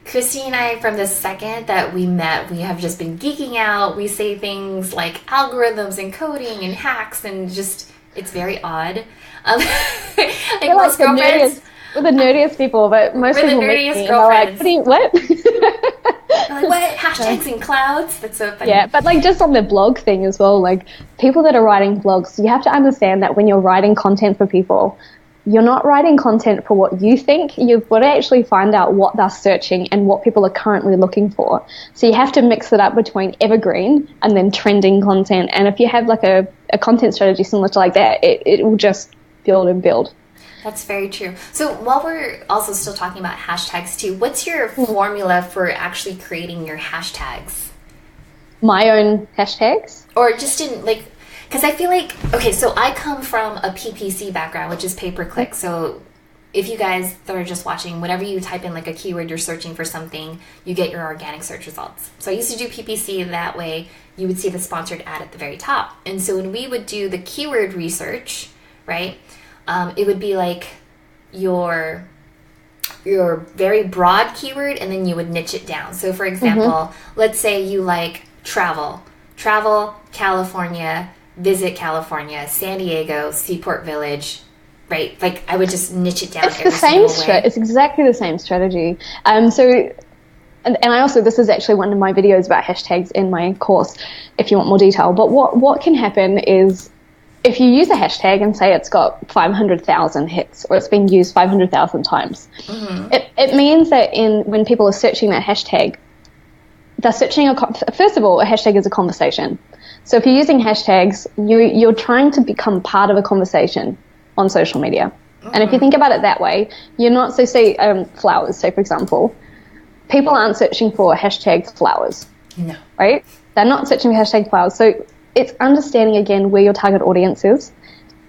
Christy and I, from the second that we met, we have just been geeking out. We say things like algorithms and coding and hacks and just, it's very odd. Like most girlfriends. We're the nerdiest people, but most people meet me and they're like, what? Like, what? Hashtags and clouds? That's so funny. Yeah, but like just on the blog thing as well, like people that are writing blogs, you have to understand that when you're writing content for people, you're not writing content for what you think. You've got to actually find out what they're searching and what people are currently looking for. So you have to mix it up between evergreen and then trending content. And if you have like a content strategy similar to like that, it will just build and build. That's very true. So while we're also still talking about hashtags too, what's your formula for actually creating your hashtags? My own hashtags? Or just in like, because I feel like, okay, so I come from a PPC background, which is pay-per-click. So if you guys that are just watching, whenever you type in like a keyword, you're searching for something, you get your organic search results. So I used to do PPC that way. You would see the sponsored ad at the very top. And so when we would do the keyword research, right, it would be like your very broad keyword, and then you would niche it down. So for example, let's say you like travel, California, visit California, San Diego, Seaport Village, right? Like I would just niche it down. It's the same it's exactly the same strategy. So and I also, this is actually one of my videos about hashtags in my course if you want more detail. But what can happen is, if you use a hashtag and say it's got 500,000 hits or it's been used 500,000 times, it means that when people are searching that hashtag, they're searching first of all, a hashtag is a conversation. So if you're using hashtags, you're trying to become part of a conversation on social media. And if you think about it that way, you're not, so say flowers, say for example, people aren't searching for hashtag flowers. No. Right? They're not searching for hashtag flowers. So it's understanding, again, where your target audience is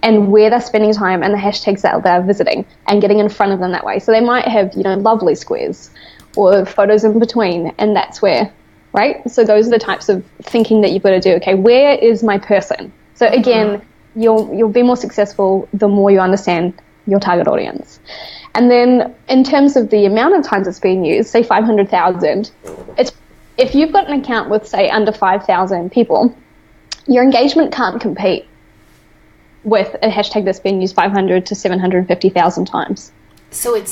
and where they're spending time and the hashtags that they're visiting and getting in front of them that way. So they might have, lovely squares or photos in between, and that's where, right? So those are the types of thinking that you've got to do. Okay, where is my person? So again, you'll be more successful the more you understand your target audience. And then in terms of the amount of times it's being used, say 500,000, if you've got an account with, say, under 5,000 people, your engagement can't compete with a hashtag that's been used 500 to 750,000 times. So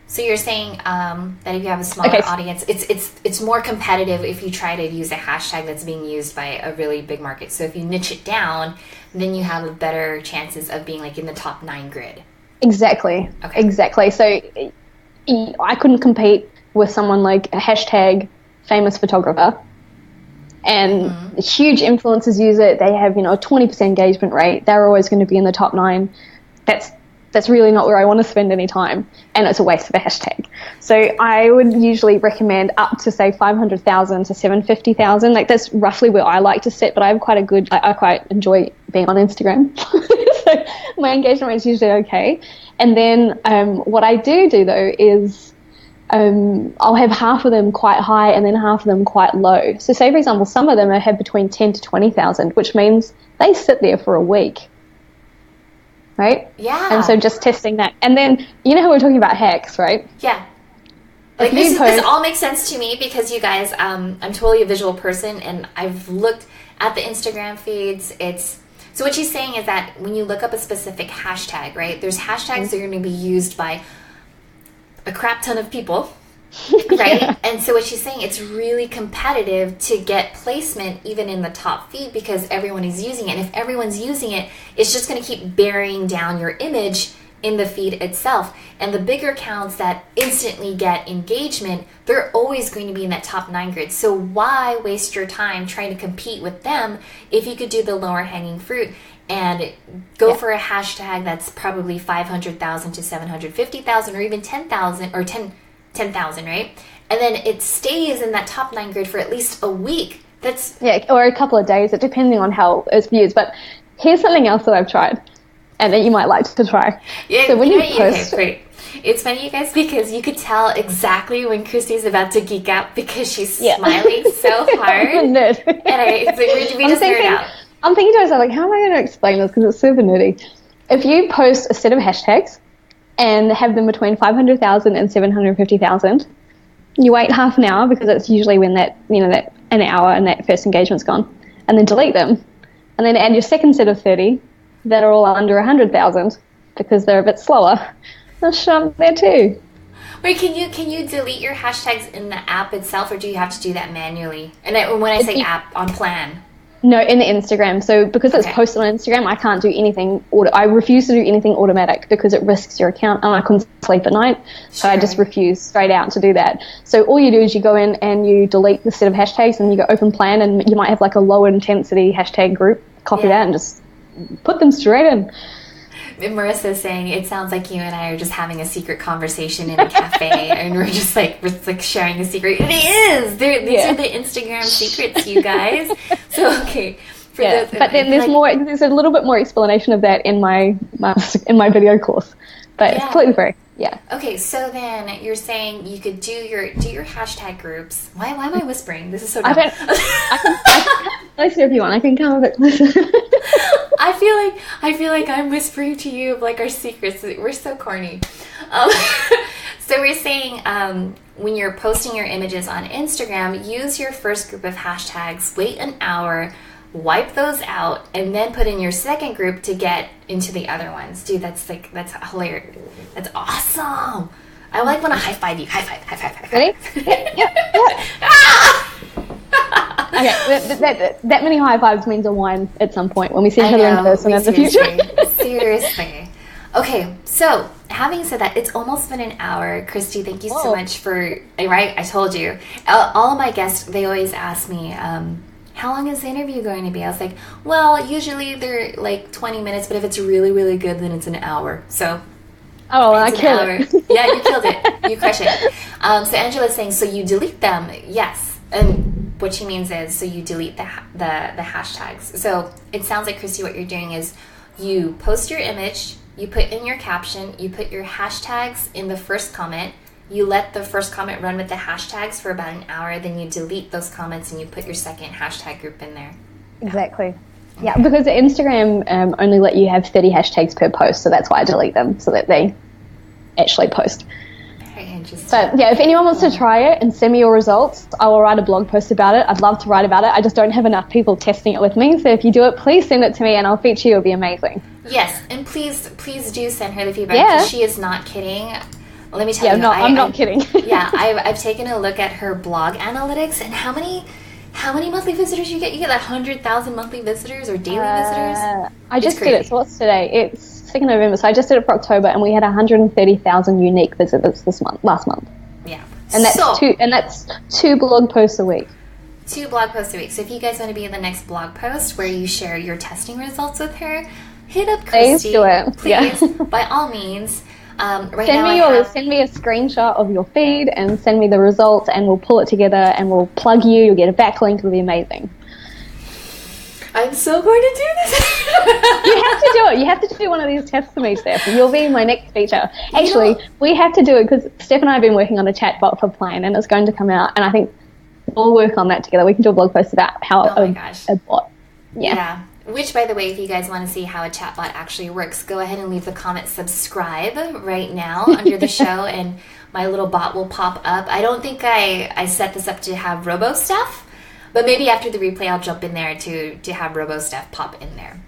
so you're saying that if you have a smaller audience, it's more competitive if you try to use a hashtag that's being used by a really big market. So if you niche it down, then you have better chances of being like in the top 9 grid. Exactly. Okay. Exactly. So I couldn't compete with someone like a hashtag famous photographer. And huge influencers use it. They have, a 20% engagement rate. They're always going to be in the top 9. That's that's really not where I want to spend any time, and it's a waste of a hashtag. So I would usually recommend up to, say, 500,000 to 750,000. Like, that's roughly where I like to sit, but I have quite a good, I quite enjoy being on Instagram. So my engagement rate is usually okay. And then what I do though is I'll have half of them quite high and then half of them quite low. So say, for example, some of them I have between 10 to 20,000, which means they sit there for a week. Right? Yeah. And so just testing that. And then, you know how we're talking about hacks, right? Yeah. Like, this all makes sense to me because, you guys, I'm totally a visual person, and I've looked at the Instagram feeds. So what she's saying is that when you look up a specific hashtag, right, there's hashtags that are going to be used by a crap ton of people, right? Yeah. And so what she's saying, it's really competitive to get placement even in the top feed because everyone is using it. And if everyone's using it, it's just going to keep burying down your image in the feed itself. And the bigger accounts that instantly get engagement, they're always going to be in that top 9 grid. So why waste your time trying to compete with them if you could do the lower hanging fruit and go for a hashtag that's probably 500,000 to 750,000 or even 10,000 or 10,000, right? And then it stays in that top 9 grid for at least a week. That's or a couple of days, depending on how it's viewed. But here's something else that I've tried and that you might like to try. Yeah, so when you post... Okay, great. It's funny, you guys, because you could tell exactly when Christy's about to geek out because she's smiling so hard. I'm a nerd. And it's like, we just nerd out. I'm thinking to myself, like, how am I going to explain this? Because it's super nerdy. If you post a set of hashtags and have them between 500,000 and 750,000, you wait half an hour because that's usually when that an hour and that first engagement's gone, and then delete them, and then add your second set of 30 that are all under 100,000 because they're a bit slower. They'll show up there too. Wait, can you delete your hashtags in the app itself, or do you have to do that manually? And when I say app, on plan. No, in the Instagram. So because it's posted on Instagram, I can't do anything. I refuse to do anything automatic because it risks your account, and I couldn't sleep at night. So I just refuse straight out to do that. So all you do is you go in and you delete the set of hashtags, and you go open plan, and you might have like a low intensity hashtag group. Copy that and just put them straight in. Marissa's saying it sounds like you and I are just having a secret conversation in a cafe, and we're just like sharing a secret. It is. These are the Instagram secrets, you guys. So but then there's more. There's a little bit more explanation of that in my video course, but it's completely free. Yeah. Okay, so then you're saying you could do your hashtag groups. Why am I whispering? This is so dumb. I can listen if you want. I can come a bit closer. I feel like I'm whispering to you of like our secrets. We're so corny. So we're saying when you're posting your images on Instagram, use your first group of hashtags, wait an hour, wipe those out, and then put in your second group to get into the other ones. Dude, that's hilarious. That's awesome. I like when I high five you. High five. Ready? Okay, that many high fives means a wine at some point when we see each other in person in the future. Seriously. Okay, so having said that, it's almost been an hour. Christy, thank you so much for, right? I told you. All of my guests, they always ask me, how long is the interview going to be? I was like, well, usually they're like 20 minutes, but if it's really, really good, then it's an hour. So, I killed it. Yeah, you killed it. You crush it. So Angela's saying, so you delete them. Yes. And what she means is, so you delete the hashtags. So it sounds like, Christy, what you're doing is you post your image, you put in your caption, you put your hashtags in the first comment, you let the first comment run with the hashtags for about an hour, then you delete those comments and you put your second hashtag group in there. Exactly. Yeah, because Instagram only let you have 30 hashtags per post, so that's why I delete them, so that they actually post. Very interesting. But yeah, if anyone wants to try it and send me your results, I will write a blog post about it. I'd love to write about it. I just don't have enough people testing it with me, so if you do it, please send it to me and I'll feature you. It'll be amazing. Yes, and please do send her the feedback, because she is not kidding. Let me tell you. I'm not kidding. Yeah, I've taken a look at her blog analytics, and how many monthly visitors you get? You get like 100,000 monthly visitors or daily visitors? I just did it. So what's today? It's 2nd November. So I just did it for October, and we had 130,000 unique visitors last month. Yeah. And that's two blog posts a week. 2 blog posts a week. So if you guys want to be in the next blog post where you share your testing results with her, hit up Please Christy. do it. Please, Yeah. by all means. Right Send now send me a screenshot of your feed and send me the results, and we'll pull it together and we'll plug you. You'll get a backlink. It'll be amazing. I'm so going to do this. You have to do it. You have to do one of these tests for me, Steph. You'll be my next feature. Actually, we have to do it because Steph and I have been working on a chatbot for Plan, and it's going to come out. And I think we'll work on that together. We can do a blog post about how a bot. Yeah. Which, by the way, if you guys want to see how a chatbot actually works, go ahead and leave the comment subscribe right now under the show, and my little bot will pop up. I don't think I set this up to have robo stuff, but maybe after the replay I'll jump in there to have robo stuff pop in there.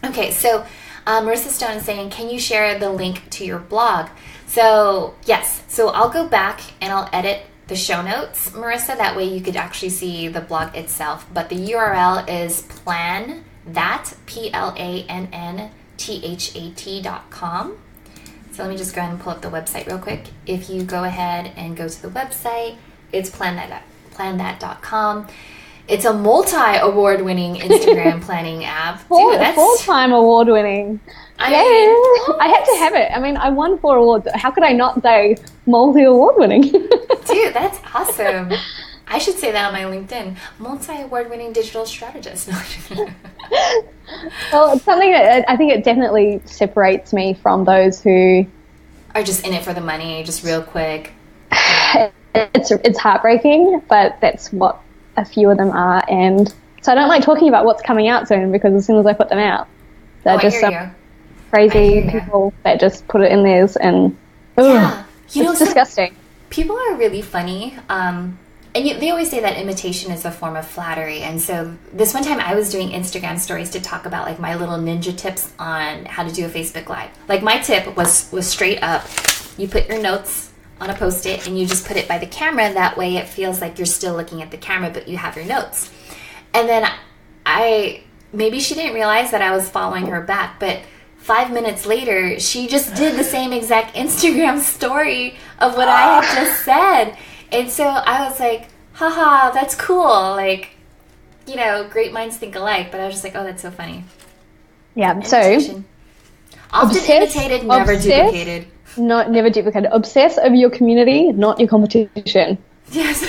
Okay, so Marissa Stone is saying, can you share the link to your blog? So, yes. So I'll go back and I'll edit the show notes, Marissa. That way you could actually see the blog itself. But the URL is plannnthat.com. So let me just go ahead and pull up the website real quick. If you go ahead and go to the website, it's plannnthat.com. It's a multi-award-winning Instagram planning app. Full-time award-winning. I had to have it. I mean, I won 4 awards. How could I not say multi-award-winning? Dude, that's awesome. I should say that on my LinkedIn. Multi-award-winning digital strategist. Well, it's something that I think it definitely separates me from those who are just in it for the money, just real quick. It's heartbreaking, but that's what a few of them are. And so I don't like talking about what's coming out soon, because as soon as I put them out, they're just some crazy people that just put it in theirs, and it's disgusting. People are really funny. And they always say that imitation is a form of flattery. And so this one time I was doing Instagram stories to talk about like my little ninja tips on how to do a Facebook Live. Like my tip was straight up. You put your notes on a Post-it and you just put it by the camera. That way it feels like you're still looking at the camera, but you have your notes. And then maybe she didn't realize that I was following her back, but 5 minutes later, she just did the same exact Instagram story of what I had just said. And so I was like, haha, that's cool. Like, you know, great minds think alike. But I was just like, oh, that's so funny. Yeah, Imitation. Often imitated, never duplicated. Never duplicated. Obsess over your community, not your competition. Yes.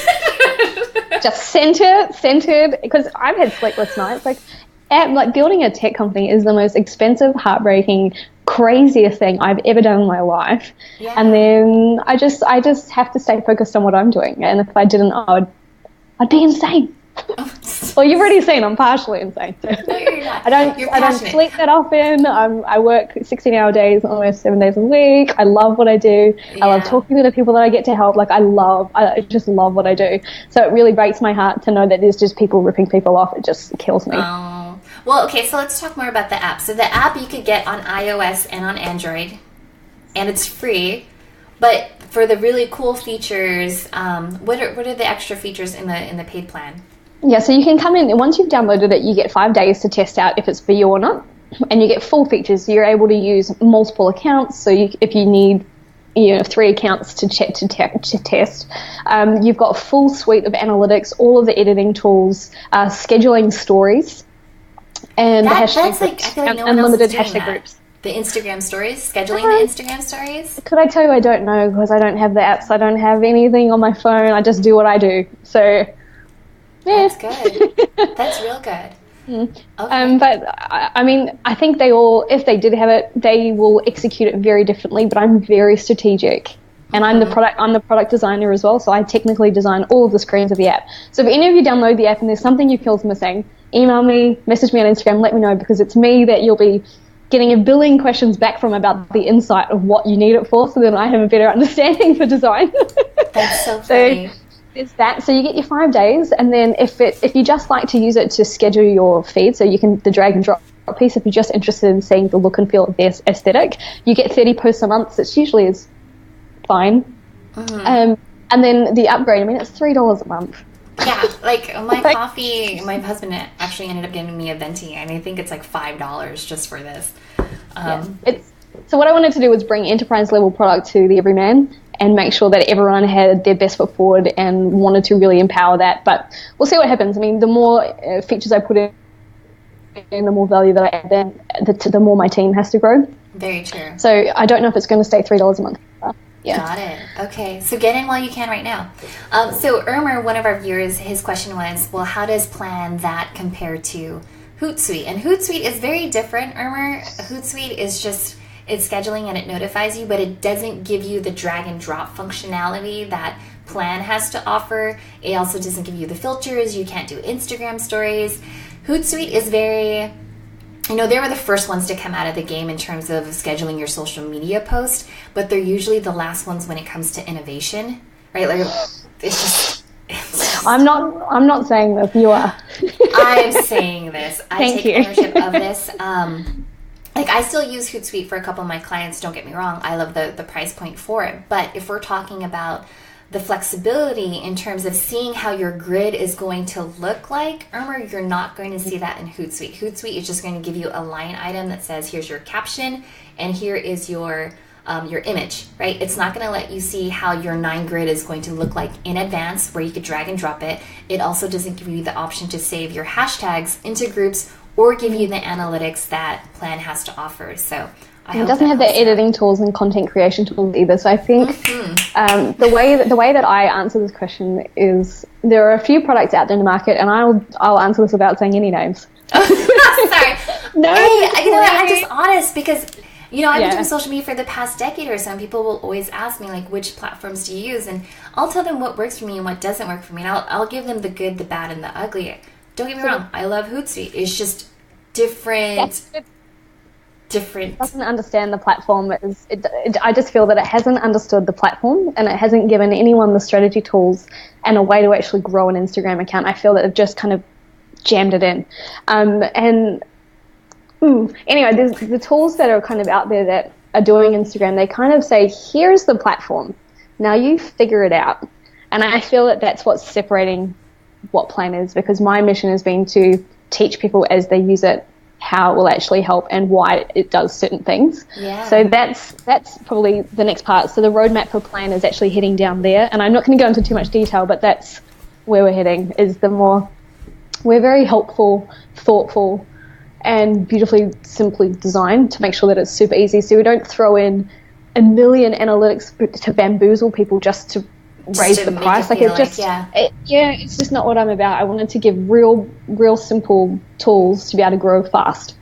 Just centered, because I've had sleepless nights. Like building a tech company is the most expensive, heartbreaking, craziest thing I've ever done in my life. Yeah. And then I just have to stay focused on what I'm doing. And if I didn't, I'd be insane. Well, you've already seen I'm partially insane. So. No, you're not. I don't sleep that often. I work 16-hour days, almost 7 days a week. I love what I do. Yeah. I love talking to the people that I get to help. Like I just love what I do. So it really breaks my heart to know that there's just people ripping people off. It just kills me. Oh. Well, okay, so let's talk more about the app. So the app you could get on iOS and on Android, and it's free. But for the really cool features, what are the extra features in the paid plan? Yeah, so you can come in, and once you've downloaded it, you get 5 days to test out if it's for you or not, and you get full features. So you're able to use multiple accounts. So if you need 3 accounts to test, you've got a full suite of analytics, all of the editing tools, scheduling stories, and hashtag groups, unlimited hashtag groups. The Instagram stories, scheduling the Instagram stories? Could I tell you I don't know, because I don't have the apps. I don't have anything on my phone. I just do what I do. So... yeah. That's good. That's real good. Okay. But I mean, I think they all, if they did have it, they will execute it very differently. But I'm very strategic, and I'm the product designer as well. So I technically design all of the screens of the app. So if any of you download the app and there's something you feel's missing, email me, message me on Instagram, let me know, because it's me that you'll be getting a billion questions back from about the insight of what you need it for. So then I have a better understanding for design. That's so funny. It's that. So you get your 5 days, and then if you just like to use it to schedule your feed, so you can the drag and drop piece, if you're just interested in seeing the look and feel of their aesthetic, you get 30 posts a month, which usually is fine. Mm-hmm. And then the upgrade, I mean, it's $3 a month. Yeah, like my coffee, my husband actually ended up getting me a venti, and I think it's like $5 just for this. So what I wanted to do was bring enterprise level product to the everyman and make sure that everyone had their best foot forward and wanted to really empower that. But we'll see what happens. I mean, the more features I put in, and the more value that I add, then the more my team has to grow. Very true. So I don't know if it's going to stay $3 a month. Yeah. Got it. Okay, so get in while you can right now. So Irmer, one of our viewers, his question was, well, how does Plan That compare to HootSuite? And HootSuite is very different, Irmer. HootSuite is just, it's scheduling and it notifies you, but it doesn't give you the drag and drop functionality that Plan has to offer. It also doesn't give you the filters. You can't do Instagram stories. HootSuite is very... they were the first ones to come out of the game in terms of scheduling your social media post, but they're usually the last ones when it comes to innovation, right? Like, it's just I'm not saying this. You are. I'm saying this. I take ownership of this. I still use Hootsuite for a couple of my clients. Don't get me wrong. I love the price point for it. But if we're talking about the flexibility in terms of seeing how your grid is going to look like, Irmer, you're not going to see that in Hootsuite. Hootsuite is just going to give you a line item that says, here's your caption, and here is your image, right? It's not going to let you see how your 9 grid is going to look like in advance, where you could drag and drop it. It also doesn't give you the option to save your hashtags into groups or give you the analytics that Plan has to offer. So it doesn't have the editing tools and content creation tools either. So I think the way that I answer this question is there are a few products out there in the market, and I'll answer this without saying any names. Sorry. No, hey, I'm just honest because I've been doing social media for the past decade or so, and people will always ask me like, which platforms do you use? And I'll tell them what works for me and what doesn't work for me. And I'll give them the good, the bad, and the ugly. Don't get me wrong. I love Hootsuite. It's just different. It doesn't understand the platform. I just feel that it hasn't understood the platform, and it hasn't given anyone the strategy tools and a way to actually grow an Instagram account. I feel that they've just kind of jammed it in. Anyway, there's the tools that are kind of out there that are doing Instagram. They kind of say, here's the platform. Now you figure it out. And I feel that that's what's separating what Plan is, because my mission has been to teach people as they use it how it will actually help and why it does certain things. Yeah. So that's probably the next part. So the roadmap for Plan is actually heading down there, and I'm not going to go into too much detail, but that's where we're heading. We're very helpful, thoughtful, and beautifully simply designed to make sure that it's super easy. So we don't throw in a million analytics to bamboozle people just to raise the price. It's just not what I'm about. I wanted to give real simple tools to be able to grow fast.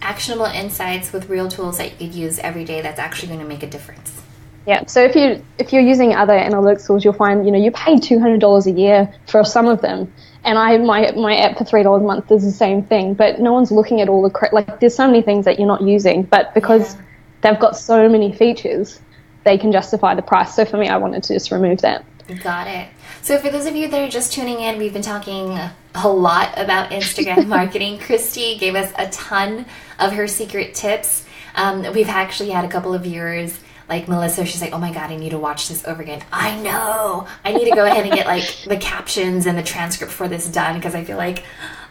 Actionable insights with real tools that you could use every day that's actually going to make a difference. Yeah. So if you're using other analytics tools, you'll find you pay $200 a year for some of them, and my app for $3 a month does the same thing. But no one's looking at all the there's so many things that you're not using, but because they've got so many features, they can justify the price. So for me, I wanted to just remove that. Got it. So for those of you that are just tuning in, we've been talking a lot about Instagram marketing. Christy gave us a ton of her secret tips. We've actually had a couple of viewers, like Melissa, she's like, oh my God, I need to watch this over again. I know. I need to go ahead and get the captions and the transcript for this done, because I feel like,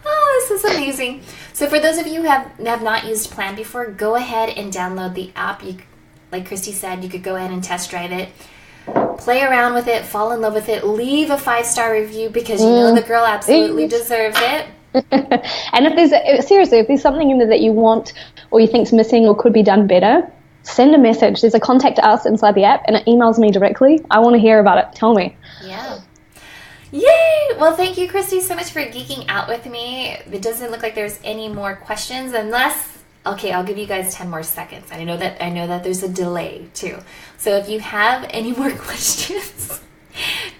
oh, this is amazing. So for those of you who have not used Plan before, go ahead and download the app. Like Christy said, you could go ahead and test drive it, play around with it, fall in love with it, leave a 5-star review, because the girl absolutely deserves it. And if there's something in there that you want or you think's missing or could be done better, send a message. There's a contact us inside the app, and it emails me directly. I want to hear about it. Tell me. Yeah. Yay! Well, thank you, Christy, so much for geeking out with me. It doesn't look like there's any more questions, unless... Okay, I'll give you guys 10 more seconds. I know that there's a delay too. So if you have any more questions,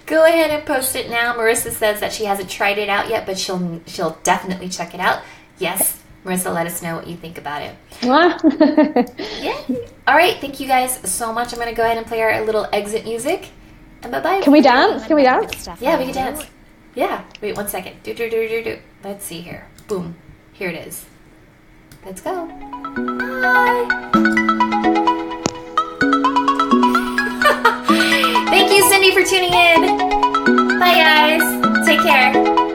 go ahead and post it now. Marissa says that she hasn't tried it out yet, but she'll definitely check it out. Yes, Marissa, let us know what you think about it. Yeah. All right, thank you guys so much. I'm going to go ahead and play our little exit music. And bye-bye. Can we dance? Yeah, we can dance. Yeah. Wait 1 second. Do. Let's see here. Boom. Here it is. Let's go. Bye. Thank you, Cindy, for tuning in. Bye, guys. Take care.